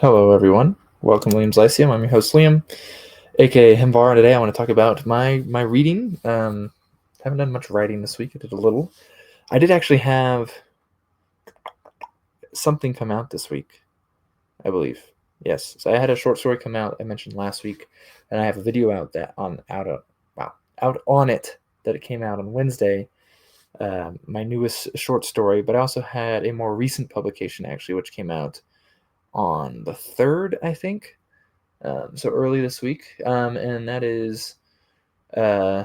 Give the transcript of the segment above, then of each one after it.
Hello, everyone. Welcome, Liam's Lyceum. I'm your host, Liam, aka Himbar, and today I want to talk about my reading. Haven't done much writing this week. I did a little. I did actually have something come out this week, I believe. Yes, so I had a short story come out. I mentioned last week, and I have a video out out on it that it came out on Wednesday. My newest short story, but I also had a more recent publication actually, which came out on the 3rd, I think. So early this week, and that is, uh,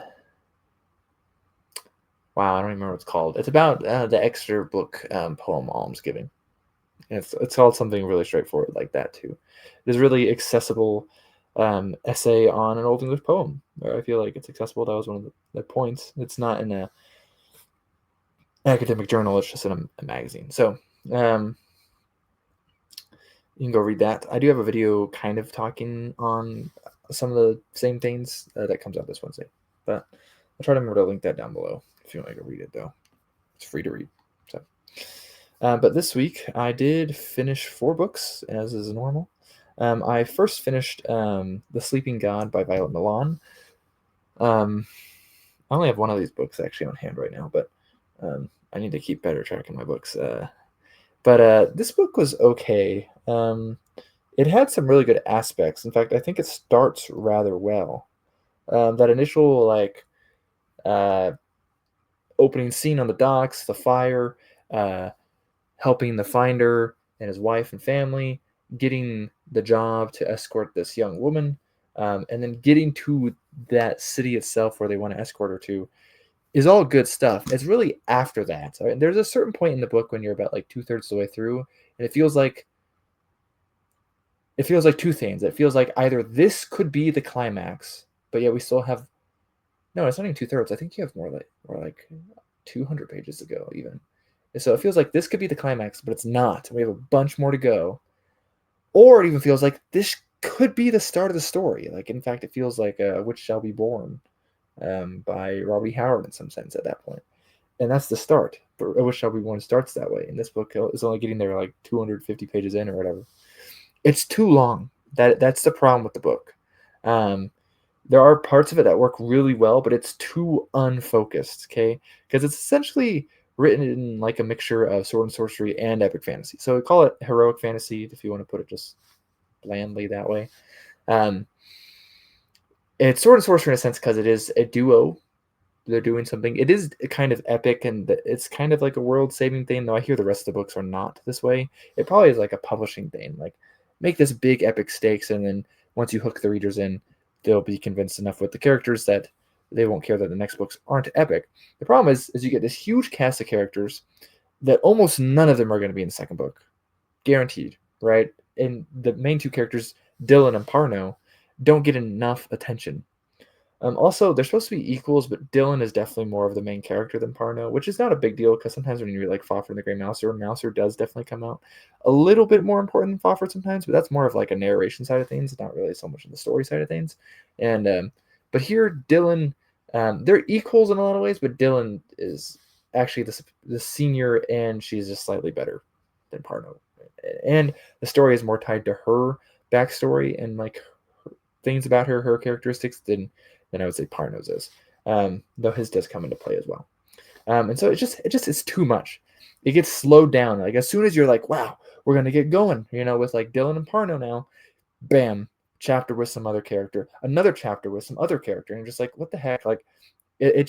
wow, I don't even remember what it's called. It's about the Exeter book poem Almsgiving. And it's called something really straightforward like that too. It is really accessible essay on an Old English poem. I feel like it's accessible. That was one of the points. It's not in a academic journal. It's just in a magazine. So you can go read that. I do have a video kind of talking on some of the same things that comes out this Wednesday, but I'll try to remember to link that down below if you want to go read it, though. It's free to read. So, but this week I did finish 4 books, as is normal. I first finished The Sleeping God by Violet Milan. I only have one of these books actually on hand right now, but I need to keep better track of my books. But this book was okay. It had some really good aspects. In fact, I think it starts rather well. That initial uh, opening scene on the docks, the fire, helping the finder and his wife and family, getting the job to escort this young woman, and then getting to that city itself where they want to escort her to is all good stuff. It's really after that. I mean, there's a certain point in the book when you're about like 2/3 of the way through, and it feels like two things. It feels like either this could be the climax, but yet we still have no. It's not even 2/3. I think you have more like 200 pages to go even. And so it feels like this could be the climax, but it's not. We have a bunch more to go. Or it even feels like this could be the start of the story. Like in fact, it feels like "Which Shall Be Born" by Robert E. Howard in some sense at that point. And that's the start. But "Which Shall Be Born" starts that way. And this book is only getting there like 250 pages in or whatever. It's too long. That's the problem with the book. There are parts of it that work really well, but it's too unfocused. Okay, because it's essentially written in like a mixture of sword and sorcery and epic fantasy. So we call it heroic fantasy if you want to put it just blandly that way. Um, it's sword and sorcery in a sense because it is a duo. They're doing something. It is kind of epic, and it's kind of like a world-saving thing. Though I hear the rest of the books are not this way. It probably is like a publishing thing. Like make this big epic stakes, and then once you hook the readers in, they'll be convinced enough with the characters that they won't care that the next books aren't epic. The problem is you get this huge cast of characters that almost none of them are going to be in the second book, guaranteed, right? And the main 2 characters, Dylan and Parno, don't get enough attention. Also, they're supposed to be equals, but Dylan is definitely more of the main character than Parno, which is not a big deal because sometimes when you read like Fafhrd and the Grey Mouser, Mouser does definitely come out a little bit more important than Fafhrd sometimes, but that's more of like a narration side of things, not really so much in the story side of things. And but here, Dylan, they're equals in a lot of ways, but Dylan is actually the senior, and she's just slightly better than Parno, and the story is more tied to her backstory and like things about her characteristics than I would say Parno's is. Though his does come into play as well. And so it's too much. It gets slowed down. Like as soon as you're like, wow, we're gonna get going, with like Dylan and Parno now, bam, chapter with some other character, another chapter with some other character, and you're just like, what the heck? Like it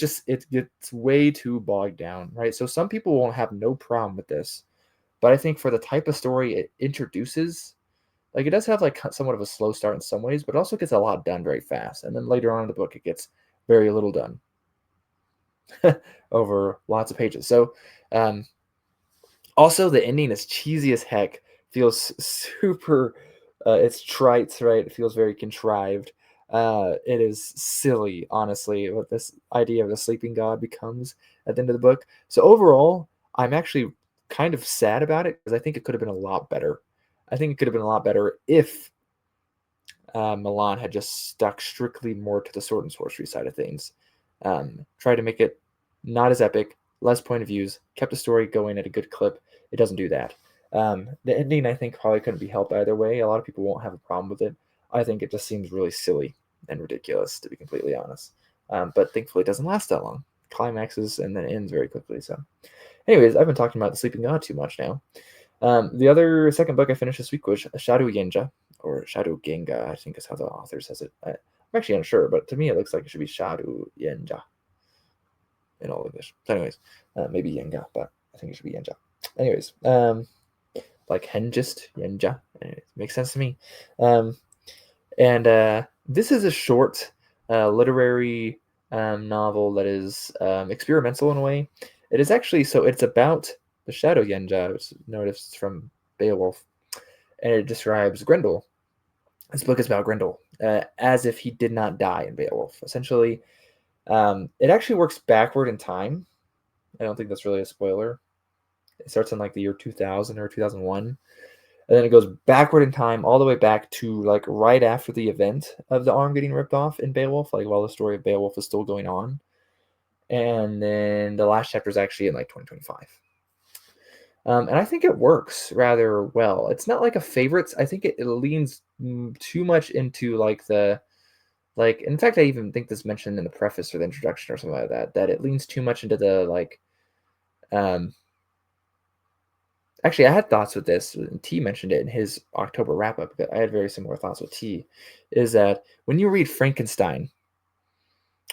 gets way too bogged down, right? So some people won't have no problem with this, but I think for the type of story it introduces, like it does have like somewhat of a slow start in some ways, but it also gets a lot done very fast. And then later on in the book, it gets very little done over lots of pages. So also the ending is cheesy as heck, feels super, it's trite, right? It feels very contrived. It is silly, honestly, what this idea of the sleeping god becomes at the end of the book. So overall, I'm actually kind of sad about it because I think it could have been a lot better. I think it could have been a lot better if Milan had just stuck strictly more to the sword and sorcery side of things. Tried to make it not as epic, less point of views, kept the story going at a good clip. It doesn't do that. The ending, I think, probably couldn't be helped either way. A lot of people won't have a problem with it. I think it just seems really silly and ridiculous, to be completely honest. But thankfully, it doesn't last that long. Climaxes and then ends very quickly. So, anyways, I've been talking about the Sleeping God too much now. The other second book I finished this week was Shadow Yenja, or Shadow Genga, I think is how the author says it. I'm actually unsure, but to me it looks like it should be Shadow Yenja in all English. So anyways, maybe Yenga, but I think it should be Yenja. Anyways, like Hengist, Yenja. It makes sense to me. And this is a short literary novel that is experimental in a way. It is actually, so it's about the Shadow Yenja, which noticed from Beowulf, and it describes Grendel. This book is about Grendel as if he did not die in Beowulf. Essentially, it actually works backward in time. I don't think that's really a spoiler. It starts in like the year 2000 or 2001, and then it goes backward in time all the way back to like right after the event of the arm getting ripped off in Beowulf, like while the story of Beowulf is still going on. And then the last chapter is actually in like 2025. And I think it works rather well. It's not like a favorite. I think it leans too much into like the like. In fact, I even think this mentioned in the preface or the introduction or something like that. That it leans too much into the like. Actually, I had thoughts with this. T mentioned it in his October wrap up. I had very similar thoughts with T. Is that when you read Frankenstein,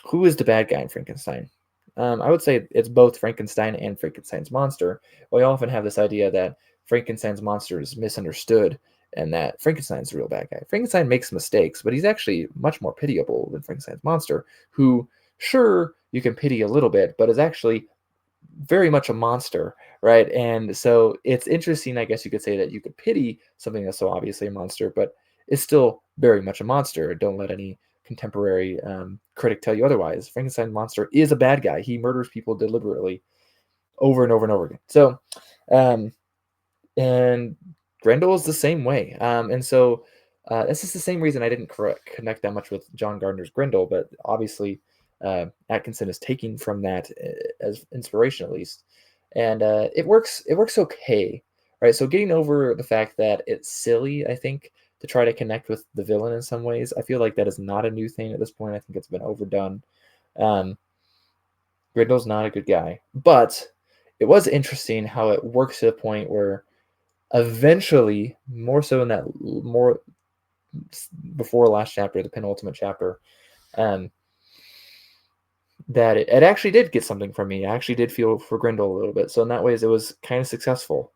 who is the bad guy in Frankenstein? I would say it's both Frankenstein and Frankenstein's monster. We often have this idea that Frankenstein's monster is misunderstood and that Frankenstein's the real bad guy. Frankenstein makes mistakes, but he's actually much more pitiable than Frankenstein's monster, who, sure, you can pity a little bit, but is actually very much a monster, right? And so it's interesting, I guess you could say, that you could pity something that's so obviously a monster, but it's still very much a monster. Don't let any contemporary critic tell you otherwise. Frankenstein monster is a bad guy. He murders people deliberately over and over and over again. So, and Grendel is the same way. And so this is the same reason I didn't connect that much with John Gardner's Grendel, but obviously Atkinson is taking from that as inspiration, at least. And it works. It works okay, right? So getting over the fact that it's silly, I think, to try to connect with the villain in some ways. I feel like that is not a new thing at this point. I think it's been overdone. Grindel's not a good guy, but it was interesting how it works to the point where eventually, more so in that more before last chapter, the penultimate chapter, that it actually did get something from me. I actually did feel for Grendel a little bit. So in that ways, it was kind of successful.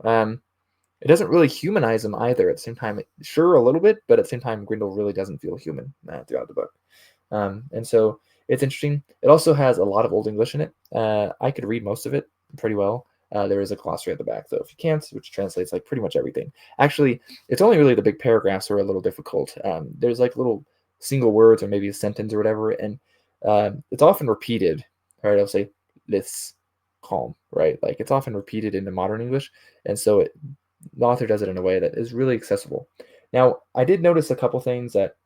It doesn't really humanize him either. At the same time, sure, a little bit, but at the same time, Grendel really doesn't feel human throughout the book. And so it's interesting. It also has a lot of Old English in it. I could read most of it pretty well. There is a glossary at the back, though, if you can't, which translates like pretty much everything. Actually, it's only really the big paragraphs are a little difficult. There's like little single words or maybe a sentence or whatever, and it's often repeated. Right? I'll say this calm, right? Like it's often repeated into modern English, and so the author does it in a way that is really accessible. Now, I did notice a couple things that,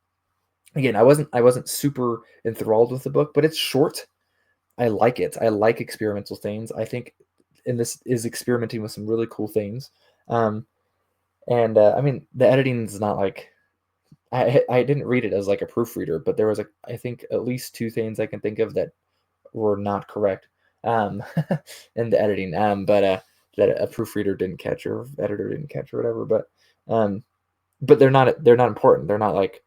again, I wasn't super enthralled with the book, but it's short. I like it. I like experimental things. I think, and this is experimenting with some really cool things. And I mean, the editing is not like I didn't read it as like a proofreader, but there was I think at least two things I can think of that were not correct in the editing. That a proofreader didn't catch or editor didn't catch or whatever. But they're not important. They're not like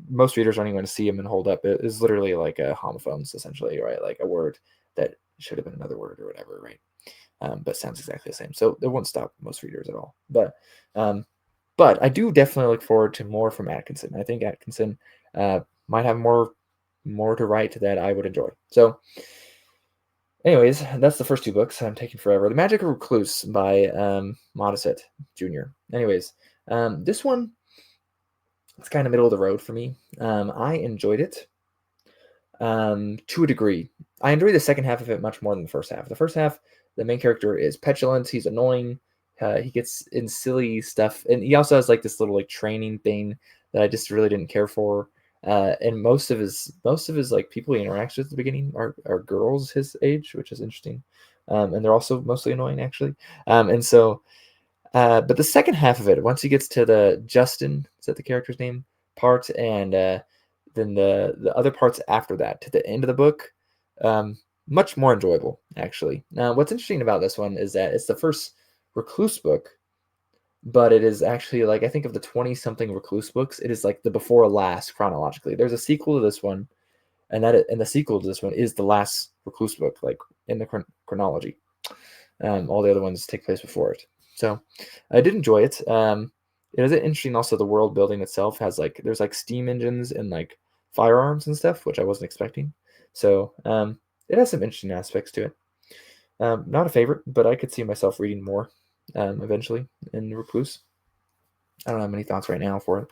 most readers aren't even going to see them and hold up. It is literally like a homophones essentially, right? Like a word that should have been another word or whatever, right? But sounds exactly the same. So it won't stop most readers at all. But I do definitely look forward to more from Atkinson. I think Atkinson might have more to write that I would enjoy. So anyways, that's the first two books. I'm taking forever. The Magic of Recluse by Modesett Jr. Anyways, this one, it's kind of middle of the road for me. I enjoyed it to a degree. I enjoyed the second half of it much more than the first half. The first half, the main character is petulant. He's annoying. He gets in silly stuff, and he also has like this little like training thing that I just really didn't care for. And most of his like people he interacts with at the beginning are girls his age, which is interesting. And they're also mostly annoying actually. And so But the second half of it, once he gets to the Justin, is that the character's name, part, and then the other parts after that, to the end of the book, much more enjoyable, actually. Now, what's interesting about this one is that it's the first Recluse book, but it is actually, like, I think of the 20-something Recluse books, it is like the before last chronologically. There's a sequel to this one, and the sequel to this one is the last Recluse book, like, in the chronology. All the other ones take place before it. So I did enjoy it. It is interesting also, the world building itself has, like, there's like steam engines and like firearms and stuff, which I wasn't expecting. So it has some interesting aspects to it. Not a favorite, but I could see myself reading more eventually in Recluse. I don't have many thoughts right now for it.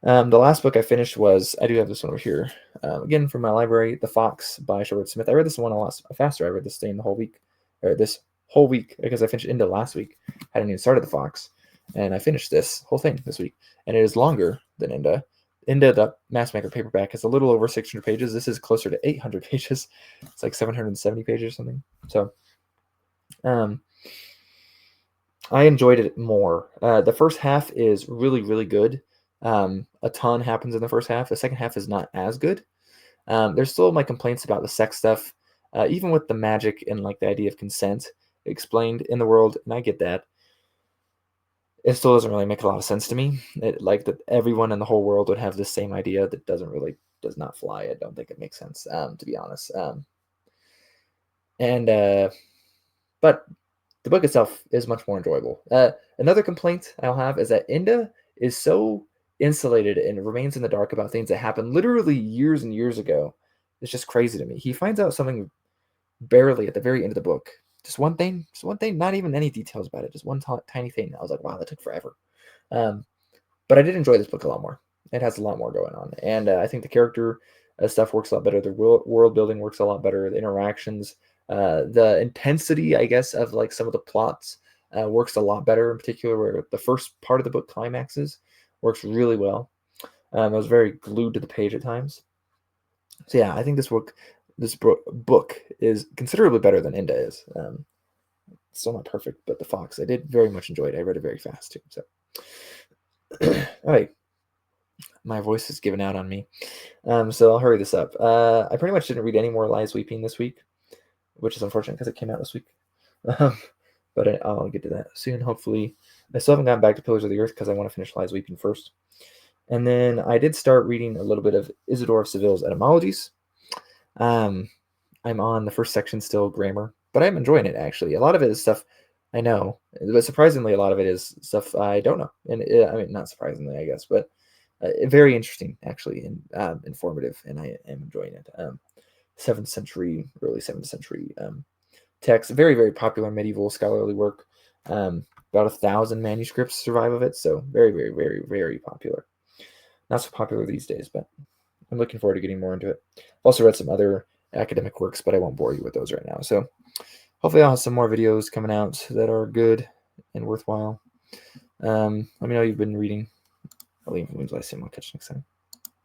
The last book I finished was, I do have this one over here, again from my library, The Fox by Sherwood Smith. I read this one a lot faster. I read this thing the whole week, or this whole week, because I finished into last week. I hadn't even started The Fox, and I finished this whole thing this week, and it is longer than Inda. Inda, the Massmaker paperback, is a little over 600 pages. This is closer to 800 pages. It's like 770 pages or something. So, I enjoyed it more. The first half is really, really good. A ton happens in the first half. The second half is not as good. There's still my complaints about the sex stuff, even with the magic and like the idea of consent explained in the world, and I get that. It still doesn't really make a lot of sense to me. Like that everyone in the whole world would have the same idea, that does not fly. I don't think it makes sense, to be honest. But the book itself is much more enjoyable. Another complaint I'll have is that Inda is so insulated and remains in the dark about things that happened literally years and years ago. It's just crazy to me. He finds out something barely at the very end of the book. Just one thing, not even any details about it, just one tiny thing. I was like, wow, that took forever. But I did enjoy this book a lot more. It has a lot more going on. And I think the character stuff works a lot better. The world building works a lot better. The interactions, the intensity, I guess, of like some of the plots works a lot better. In particular, where the first part of the book climaxes, works really well. I was very glued to the page at times. So yeah, I think this book is considerably better than Inda is. Still not perfect, but The Fox, I did very much enjoy it. I read it very fast too. So, all right, my voice is giving out on me. So I'll hurry this up. I pretty much didn't read any more Lies Weeping this week, which is unfortunate because it came out this week. But I'll get to that soon, hopefully. I still haven't gotten back to Pillars of the Earth because I want to finish Lies Weeping first. And then I did start reading a little bit of Isidore of Seville's Etymologies. I'm on the first section still, grammar, but I'm enjoying it, actually. A lot of it is stuff I know, but surprisingly, a lot of it is stuff I don't know. And I mean, not surprisingly, I guess, but very interesting, actually, and informative, and I am enjoying it. 7th century, early 7th century text, very, very popular medieval scholarly work. About 1,000 manuscripts survive of it, so very, very, very, very popular. Not so popular these days, but I'm looking forward to getting more into it. I've also read some other academic works, but I won't bore you with those right now. So hopefully I'll have some more videos coming out that are good and worthwhile. Let me know you've been reading. I'll leave. I'll catch you next time.